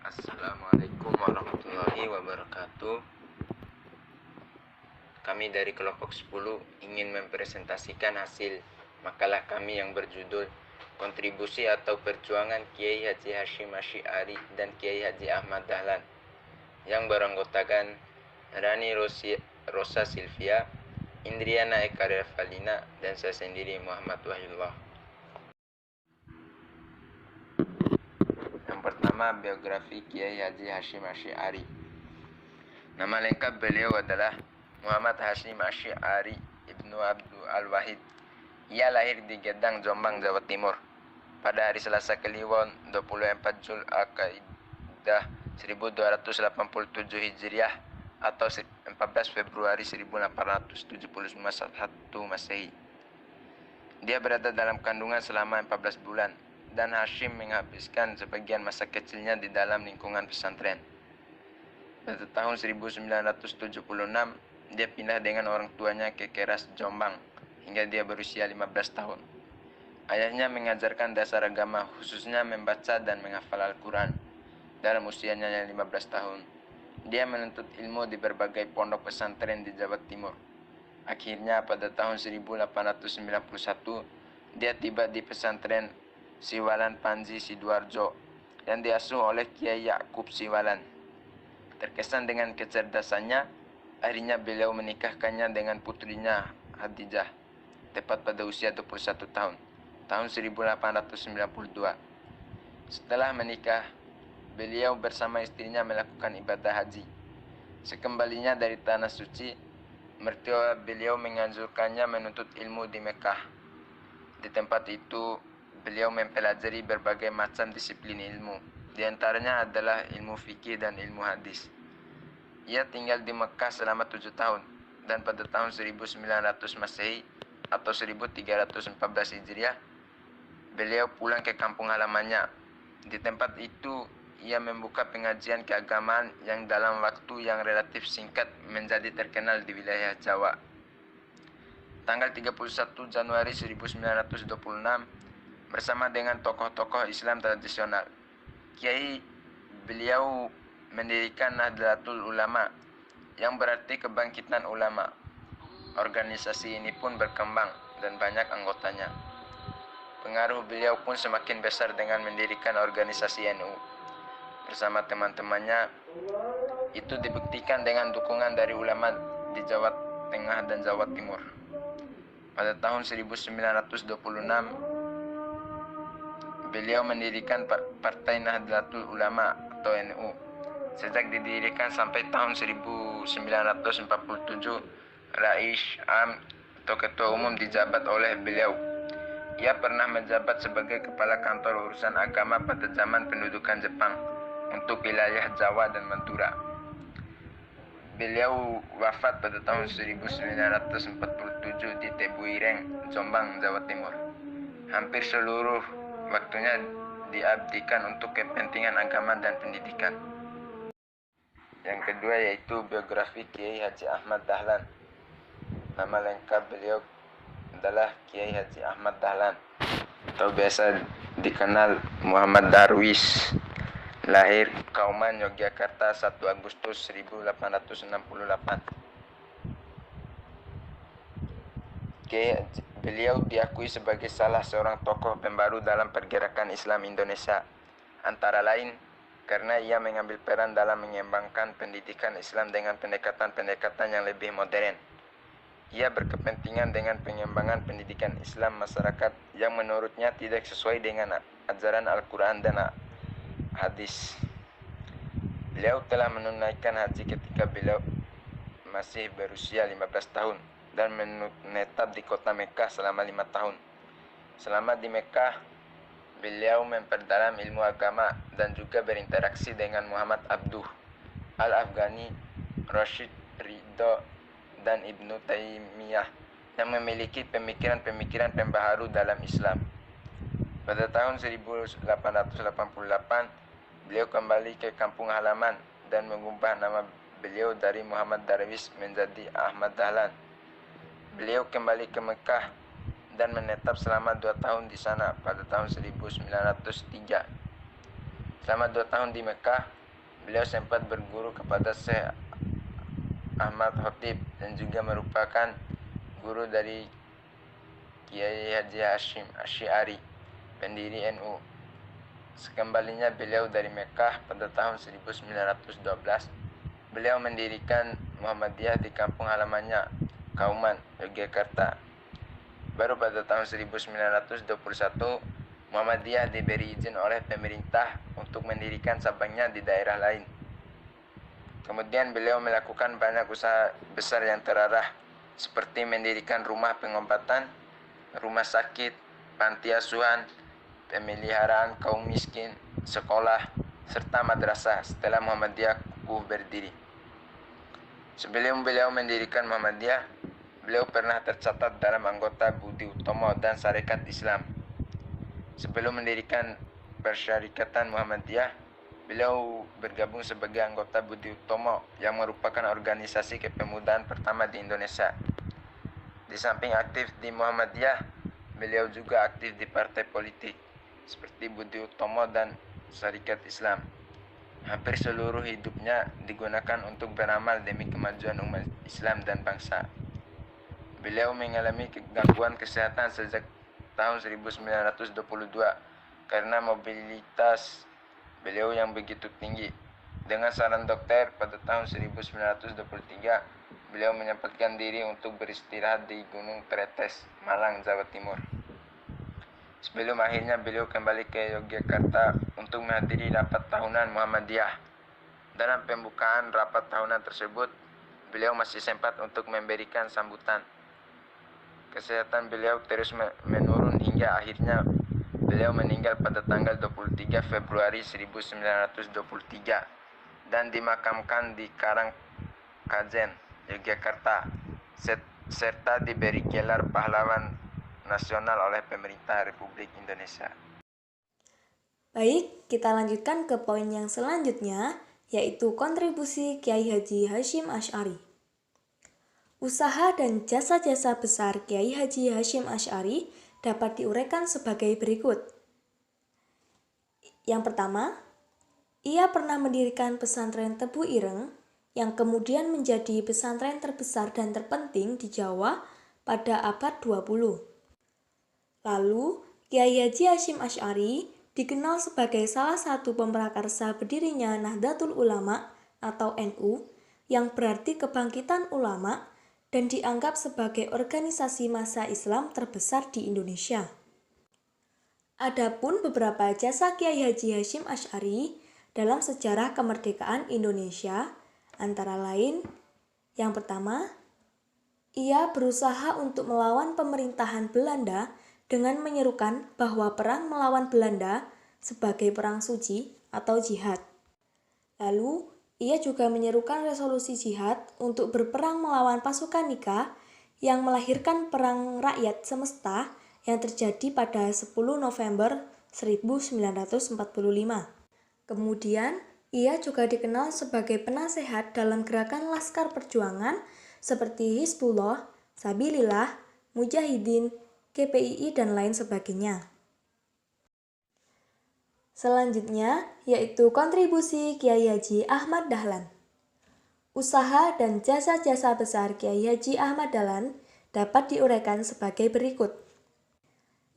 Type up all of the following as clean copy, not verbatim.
Assalamualaikum warahmatullahi wabarakatuh. Kami dari kelompok 10 ingin mempresentasikan hasil makalah kami yang berjudul Kontribusi atau Perjuangan Kiai Haji Hashim Asy'ari dan Kiai Haji Ahmad Dahlan, yang beranggotakan Rani Rosa Silvia, Indriana Eka Revalina, dan saya sendiri Muhammad Wahyullah. Yang pertama, biografi Kiai Haji Hashim Asy'ari. Nama lengkap beliau adalah Muhammad Hashim Asy'ari Ibnu Abdul Al-Wahid. Ia lahir di Gedang, Jombang, Jawa Timur pada hari Selasa Kliwon 24 Jul Al-Qaidah 1287 Hijriah atau 14 Februari 1871 Masehi. Dia berada dalam kandungan selama 14 bulan dan Hashim menghabiskan sebagian masa kecilnya di dalam lingkungan pesantren. Pada tahun 1976, dia pindah dengan orang tuanya ke Keras, Jombang, hingga dia berusia 15 tahun. Ayahnya mengajarkan dasar agama, khususnya membaca dan menghafal Al-Quran. Dalam usianya yang 15 tahun, dia menuntut ilmu di berbagai pondok pesantren di Jawa Timur. Akhirnya pada tahun 1891, dia tiba di pesantren Siwalan Panji Sidoarjo yang diasuh oleh Kiai Yakub Siwalan. Terkesan dengan kecerdasannya, akhirnya beliau menikahkannya dengan putrinya Hadijah, tepat pada usia 21 tahun, tahun 1892. Setelah menikah, beliau bersama istrinya melakukan ibadah haji. Sekembalinya dari tanah suci, mertua beliau menganjurkannya menuntut ilmu di Mekah. Di tempat itu, beliau mempelajari berbagai macam disiplin ilmu. Di antaranya adalah ilmu fikih dan ilmu hadis. Ia tinggal di Mekah selama 7 tahun, dan pada tahun 1900 Masehi atau 1314 Hijriah, beliau pulang ke kampung halamannya. Di tempat itu, ia membuka pengajian keagamaan yang dalam waktu yang relatif singkat menjadi terkenal di wilayah Jawa. Tanggal 31 Januari 1926, bersama dengan tokoh-tokoh Islam tradisional, beliau mendirikan Nahdlatul Ulama, yang berarti kebangkitan ulama. Organisasi ini pun berkembang dan banyak anggotanya. Pengaruh beliau pun semakin besar dengan mendirikan organisasi NU bersama teman-temannya. Itu dibuktikan dengan dukungan dari ulama di Jawa Tengah dan Jawa Timur. Pada tahun 1926, beliau mendirikan Partai Nahdlatul Ulama atau NU. Sejak didirikan sampai tahun 1947, Rais Am atau Ketua Umum dijabat oleh beliau. Ia pernah menjabat sebagai Kepala Kantor Urusan Agama pada zaman pendudukan Jepang untuk wilayah Jawa dan Madura. Beliau wafat pada tahun 1947 di Tebuireng, Jombang, Jawa Timur. Hampir seluruh waktunya diabdikan untuk kepentingan agama dan pendidikan. Yang kedua yaitu biografi Kiai Haji Ahmad Dahlan. Nama lengkap beliau adalah Kiai Haji Ahmad Dahlan, atau biasa dikenal Muhammad Darwis. Lahir Kauman, Yogyakarta, 1 Agustus 1868. Beliau diakui sebagai salah seorang tokoh pembaru dalam pergerakan Islam Indonesia, antara lain karena ia mengambil peran dalam mengembangkan pendidikan Islam dengan pendekatan-pendekatan yang lebih modern. Ia berkepentingan dengan pengembangan pendidikan Islam masyarakat yang menurutnya tidak sesuai dengan ajaran Al-Quran dan hadis. Beliau telah menunaikan haji ketika beliau masih berusia 15 tahun dan menetap di kota Mekah selama 5 tahun. Selama di Mekah, beliau memperdalam ilmu agama dan juga berinteraksi dengan Muhammad Abduh Al-Afghani, Rashid Ridho, dan Ibnu Taimiyah yang memiliki pemikiran-pemikiran pembaharu dalam Islam. Pada tahun 1888, beliau kembali ke kampung halaman dan mengubah nama beliau dari Muhammad Darwis menjadi Ahmad Dahlan. Beliau kembali ke Mekah dan menetap selama 2 tahun di sana pada tahun 1903. Selama 2 tahun di Mekah, beliau sempat berguru kepada Syekh Ahmad Khotib dan juga merupakan guru dari Kiai Haji Hashim Asy'ari, pendiri NU. Sekembalinya beliau dari Mekah pada tahun 1912, beliau mendirikan Muhammadiyah di kampung halamannya, Kauman, Yogyakarta. Baru pada tahun 1921, Muhammadiyah diberi izin oleh pemerintah untuk mendirikan cabangnya di daerah lain. Kemudian beliau melakukan banyak usaha besar yang terarah, seperti mendirikan rumah pengobatan, rumah sakit, panti asuhan, pemeliharaan kaum miskin, sekolah, serta madrasah setelah Muhammadiyah kukuh berdiri. Sebelum beliau mendirikan Muhammadiyah, beliau pernah tercatat dalam anggota Budi Utomo dan Sarekat Islam. Sebelum mendirikan Persyarikatan Muhammadiyah, beliau bergabung sebagai anggota Budi Utomo yang merupakan organisasi kepemudaan pertama di Indonesia. Di samping aktif di Muhammadiyah, beliau juga aktif di partai politik seperti Budi Utomo dan Sarekat Islam. Hampir seluruh hidupnya digunakan untuk beramal demi kemajuan umat Islam dan bangsa. Beliau mengalami gangguan kesehatan sejak tahun 1922 karena mobilitas beliau yang begitu tinggi. Dengan saran dokter, pada tahun 1923, beliau menyempatkan diri untuk beristirahat di Gunung Tretes, Malang, Jawa Timur. Sebelum akhirnya beliau kembali ke Yogyakarta untuk menghadiri rapat tahunan Muhammadiyah. Dalam pembukaan rapat tahunan tersebut, beliau masih sempat untuk memberikan sambutan. Kesehatan beliau terus menurun hingga akhirnya beliau meninggal pada tanggal 23 Februari 1923 dan dimakamkan di Karangkajen, Yogyakarta, serta diberi gelar pahlawan nasional oleh pemerintah Republik Indonesia. Baik, kita lanjutkan ke poin yang selanjutnya, yaitu kontribusi Kiai Haji Hashim Asy'ari. Usaha dan jasa-jasa besar Kiai Haji Hashim Asy'ari dapat diuraikan sebagai berikut. Yang pertama, ia pernah mendirikan pesantren Tebu Ireng yang kemudian menjadi pesantren terbesar dan terpenting di Jawa pada abad 20. Lalu, Kiai Haji Hashim Asy'ari dikenal sebagai salah satu pemrakarsa berdirinya Nahdlatul Ulama atau NU, yang berarti kebangkitan ulama, dan dianggap sebagai organisasi massa Islam terbesar di Indonesia. Adapun beberapa jasa Kiai Haji Hashim Asy'ari dalam sejarah kemerdekaan Indonesia, antara lain, yang pertama, ia berusaha untuk melawan pemerintahan Belanda dengan menyerukan bahwa perang melawan Belanda sebagai perang suci atau jihad. Lalu, ia juga menyerukan resolusi jihad untuk berperang melawan pasukan Nika yang melahirkan Perang Rakyat Semesta yang terjadi pada 10 November 1945. Kemudian, ia juga dikenal sebagai penasehat dalam gerakan Laskar Perjuangan seperti Hizbullah, Sabilillah, Mujahidin, GPII, dan lain sebagainya. Selanjutnya, yaitu kontribusi Kiai Haji Ahmad Dahlan. Usaha dan jasa-jasa besar Kiai Haji Ahmad Dahlan dapat diuraikan sebagai berikut.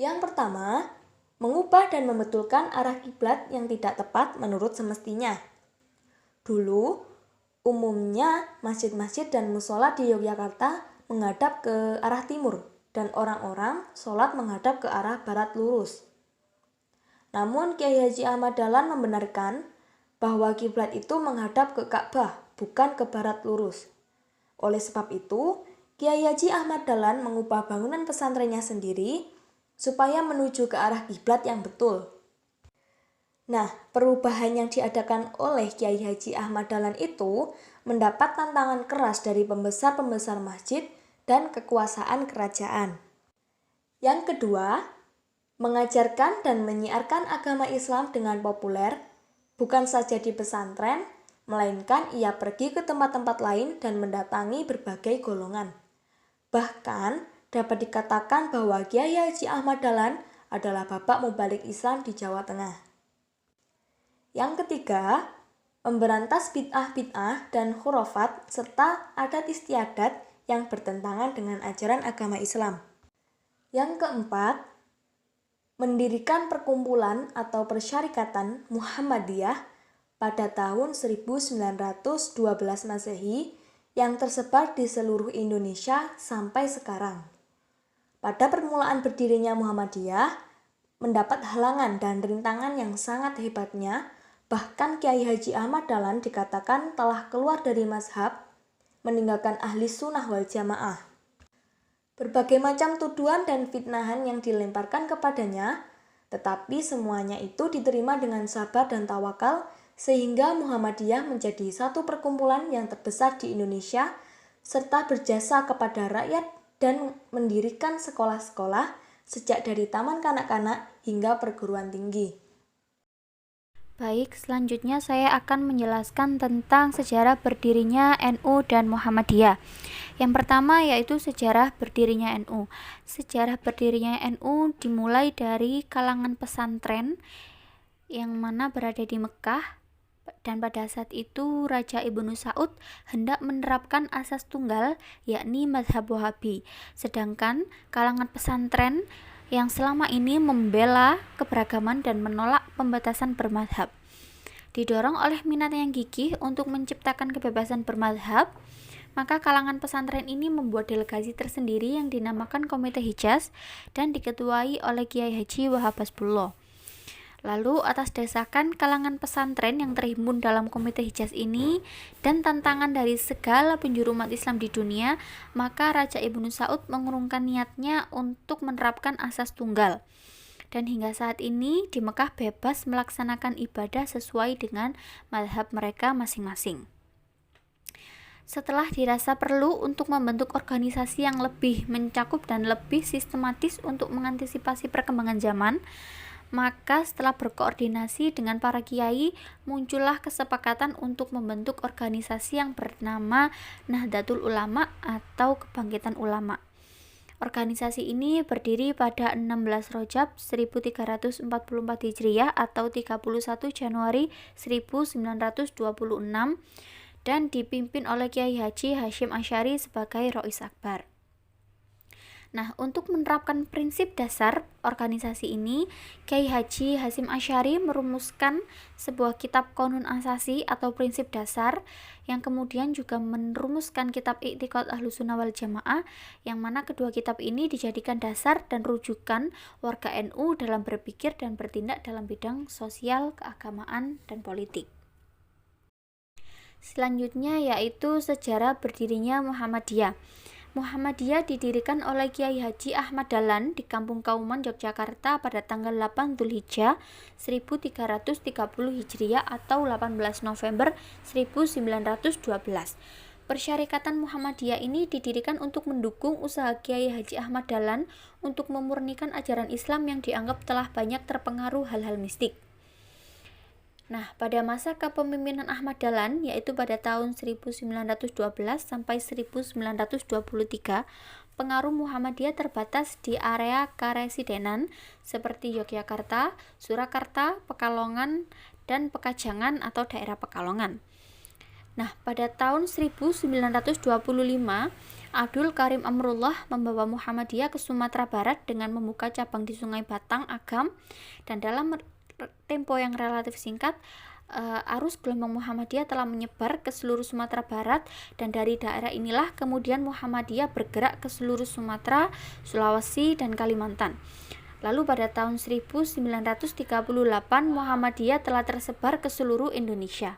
Yang pertama, mengubah dan membetulkan arah kiblat yang tidak tepat menurut semestinya. Dulu, umumnya masjid-masjid dan musola di Yogyakarta menghadap ke arah timur dan orang-orang sholat menghadap ke arah barat lurus. Namun Kiai Haji Ahmad Dahlan membenarkan bahwa kiblat itu menghadap ke Ka'bah, bukan ke barat lurus. Oleh sebab itu, Kiai Haji Ahmad Dahlan mengubah bangunan pesantrennya sendiri supaya menuju ke arah kiblat yang betul. Nah, perubahan yang diadakan oleh Kiai Haji Ahmad Dahlan itu mendapat tantangan keras dari pembesar-pembesar masjid dan kekuasaan kerajaan. Yang kedua, mengajarkan dan menyiarkan agama Islam dengan populer, bukan saja di pesantren, melainkan ia pergi ke tempat-tempat lain dan mendatangi berbagai golongan. Bahkan, dapat dikatakan bahwa Kiai Haji Ahmad Dahlan adalah bapak mubalik Islam di Jawa Tengah. Yang ketiga, memberantas bid'ah-bid'ah dan khurafat serta adat istiadat yang bertentangan dengan ajaran agama Islam. Yang keempat, mendirikan perkumpulan atau persyarikatan Muhammadiyah pada tahun 1912 Masehi yang tersebar di seluruh Indonesia sampai sekarang. Pada permulaan berdirinya Muhammadiyah, mendapat halangan dan rintangan yang sangat hebatnya. Bahkan Kiai Haji Ahmad Dahlan dikatakan telah keluar dari mazhab, meninggalkan ahli sunnah wal jamaah. Berbagai macam tuduhan dan fitnahan yang dilemparkan kepadanya, tetapi semuanya itu diterima dengan sabar dan tawakal, sehingga Muhammadiyah menjadi satu perkumpulan yang terbesar di Indonesia, serta berjasa kepada rakyat dan mendirikan sekolah-sekolah sejak dari taman kanak-kanak hingga perguruan tinggi. Baik, selanjutnya saya akan menjelaskan tentang sejarah berdirinya NU dan Muhammadiyah. Yang pertama yaitu sejarah berdirinya NU. Sejarah berdirinya NU dimulai dari kalangan pesantren yang mana berada di Mekah, dan pada saat itu Raja Ibnu Saud hendak menerapkan asas tunggal, yakni mazhab Wahabi. Sedangkan kalangan pesantren yang selama ini membela keberagaman dan menolak pembatasan bermazhab. Didorong oleh minat yang gigih untuk menciptakan kebebasan bermazhab, maka kalangan pesantren ini membuat delegasi tersendiri yang dinamakan Komite Hijaz dan diketuai oleh Kiai Haji Wahab Hasbullah. Lalu atas desakan kalangan pesantren yang terhimpun dalam Komite Hijaz ini dan tantangan dari segala penjuru umat Islam di dunia, maka Raja Ibnu Saud mengurungkan niatnya untuk menerapkan asas tunggal. Dan hingga saat ini di Mekah bebas melaksanakan ibadah sesuai dengan mazhab mereka masing-masing. Setelah dirasa perlu untuk membentuk organisasi yang lebih mencakup dan lebih sistematis untuk mengantisipasi perkembangan zaman, maka setelah berkoordinasi dengan para kiai, muncullah kesepakatan untuk membentuk organisasi yang bernama Nahdlatul Ulama atau Kebangkitan Ulama. Organisasi ini berdiri pada 16 Rajab 1344 Hijriah atau 31 Januari 1926 dan dipimpin oleh Kiai Haji Hasyim Asy'ari sebagai Rais Akbar. Nah, untuk menerapkan prinsip dasar organisasi ini, Kiai Haji Hasyim Asy'ari merumuskan sebuah kitab Qonun Asasi atau prinsip dasar, yang kemudian juga merumuskan kitab I'tiqad Ahlussunnah wal Jamaah, yang mana kedua kitab ini dijadikan dasar dan rujukan warga NU dalam berpikir dan bertindak dalam bidang sosial, keagamaan, dan politik. Selanjutnya yaitu sejarah berdirinya Muhammadiyah. Muhammadiyah didirikan oleh Kiai Haji Ahmad Dahlan di Kampung Kauman, Yogyakarta pada tanggal 8 Dzulhijjah 1330 Hijriah atau 18 November 1912. Persyarikatan Muhammadiyah ini didirikan untuk mendukung usaha Kiai Haji Ahmad Dahlan untuk memurnikan ajaran Islam yang dianggap telah banyak terpengaruh hal-hal mistik. Nah, pada masa kepemimpinan Ahmad Dahlan, yaitu pada tahun 1912 sampai 1923, pengaruh Muhammadiyah terbatas di area karesidenan seperti Yogyakarta, Surakarta, Pekalongan, dan Pekajangan atau daerah Pekalongan. Nah, pada tahun 1925, Abdul Karim Amrullah membawa Muhammadiyah ke Sumatera Barat dengan membuka cabang di Sungai Batang, Agam, dan dalam tempo yang relatif singkat, arus gelombang Muhammadiyah telah menyebar ke seluruh Sumatera Barat, dan dari daerah inilah kemudian Muhammadiyah bergerak ke seluruh Sumatera, Sulawesi, dan Kalimantan. Lalu pada tahun 1938 Muhammadiyah telah tersebar ke seluruh Indonesia.